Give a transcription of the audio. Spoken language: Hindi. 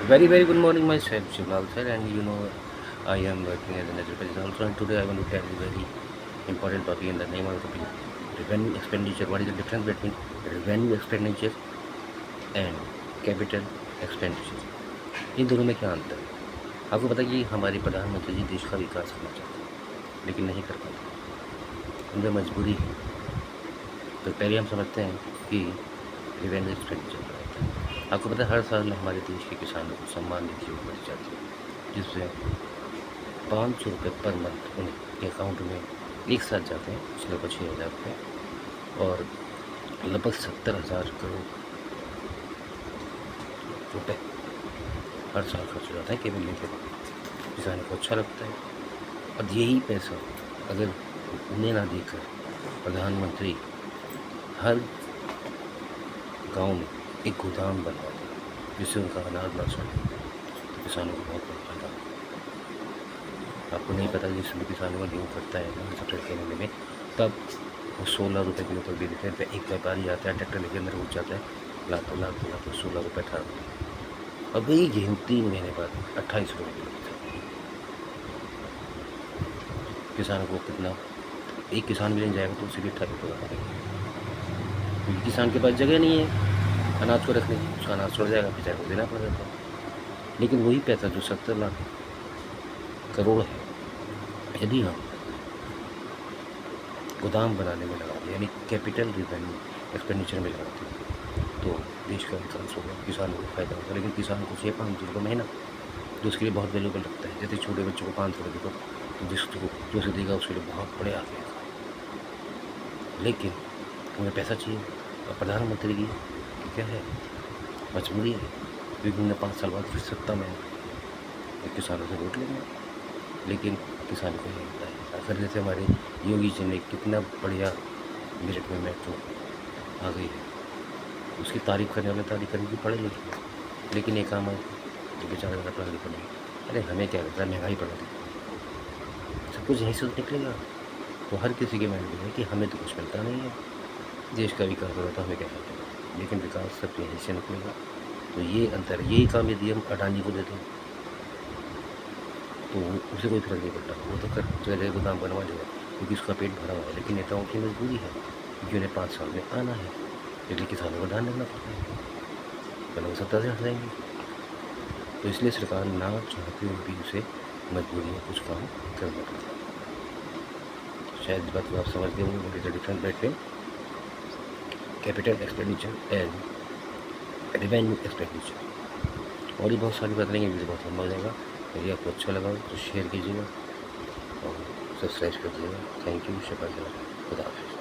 Very good morning, myself, Shivlal sir, and I am working as an educator also. And today I want to tell you very important topic in the name of the topic: revenue expenditure. What is the difference between revenue expenditure and capital expenditure? इन दोनों में क्या अंतर है? आपको पता है कि हमारे प्रधानमंत्री जी देश का विकास करना चाहते हैं, लेकिन नहीं कर पाते, उनमें मजबूरी है। तो पहले हम समझते हैं कि रिवेन्यू एक्सपेंडिचर क्या होता है। आपको पता है हर साल हमारे देश के किसानों को सम्मान निधि बढ़ी जाती है, जिससे 500 रुपये पर मंथ उनके अकाउंट में एक साथ जाते हैं, कुछ लगभग 6,000 रुपये, और लगभग 70,000 करोड़ रुपये हर साल खर्च हो जाता है केवल लेके। किसान को अच्छा लगता है। और यही पैसा अगर उन्हें ना देकर प्रधानमंत्री हर गांव में एक गोदाम बनवा दें जिससे उनका अनाज ना सड़े, तो किसानों को बहुत बड़ा फायदा होगा। आपको नहीं पता जिस समय किसानों का गेहूँ कटता है ना अप्रैल के महीने में, तब वो 16 रुपये किलो तक दे देते हैं। एक व्यापारी आता है, ट्रैक्टर लेके अंदर घुस जाता है, लाखों 16 रुपये 18 रुपये। अब वही गेहूँ 3 महीने बाद 28 रुपये किलो देता है। किसानों को कितना, एक किसान भी नहीं जाएगा तो उसे भी 28 रुपये का पड़ेगा, क्योंकि किसान के पास जगह नहीं है अनाज को रखने की। उसका अनाज छोड़ जाएगा, बेचारे को देना पड़ जाता है। लेकिन वही पैसा जो 70 लाख करोड़ है, यदि हम गोदाम बनाने में लगाते, यानी कैपिटल रिवेन्यू एक्सपेंडिचर में लगाते हैं, तो देश का विकास होगा, किसानों को फायदा होगा। लेकिन किसान को चाहिए 500 रुपये महीना, जो उसके लिए बहुत वैल्यूबल लगता है। जैसे छोटे बच्चों को 500 रुपये दो, तो जिसको जो से देगा उसके लिए बहुत बड़े आगे। लेकिन उन्हें पैसा चाहिए, और प्रधानमंत्री की क्या है, मजबूरी है, क्योंकि उन्हें 5 साल बाद फिर सत्ता में तो किसानों से वोट लेंगे। लेकिन किसान को नहीं होता है। आखिर जैसे हमारे योगी जी ने कितना बढ़िया मेरिट में मेट्रो आ गई है, उसकी तारीफ करने वाले तारीफ करेंगे पढ़े लिखे, लेकिन एक काम है जो बेचारा ज़्यादा पढ़ा लिखा नहीं, अरे हमें क्या करता है, महंगाई बढ़ा दी, सब कुछ यहीं से तो निकलेगा। तो हर किसी के माइंड में है कि हमें तो कुछ मिलता नहीं है, देश का विकास हो रहा था, हमें क्या करना, लेकिन विकास सब यहीं से निकलेगा। तो ये अंतर, यही काम यदि हम अडानी को दे दें तो उसे कोई फर्क नहीं पड़ता, वो तो कर जगह गोदाम बनवा लेगा, क्योंकि उसका पेट भरा हुआ है। लेकिन नेताओं की मजबूरी है, क्योंकि उन्हें 5 साल में आना है, इसलिए किसानों को ध्यान रखना पड़ता है, वरना वो सत्ता से हट जाएंगे। तो इसलिए सरकार ना चाहते हुए भी उसे मजबूरी में कुछ काम करना पड़ता है। शायद इस बात को आप समझ गए होंगे, what is the difference between capital expenditure and revenue expenditure. और भी बहुत सारी बात रहेंगी, वीडियो बहुत लंबा हो जाएगा। यदि आपको अच्छा लगा तो शेयर कीजिएगा और सब्सक्राइब कर दीजिएगा। थैंक यू, शुक्रिया, खुदा हाफिज़।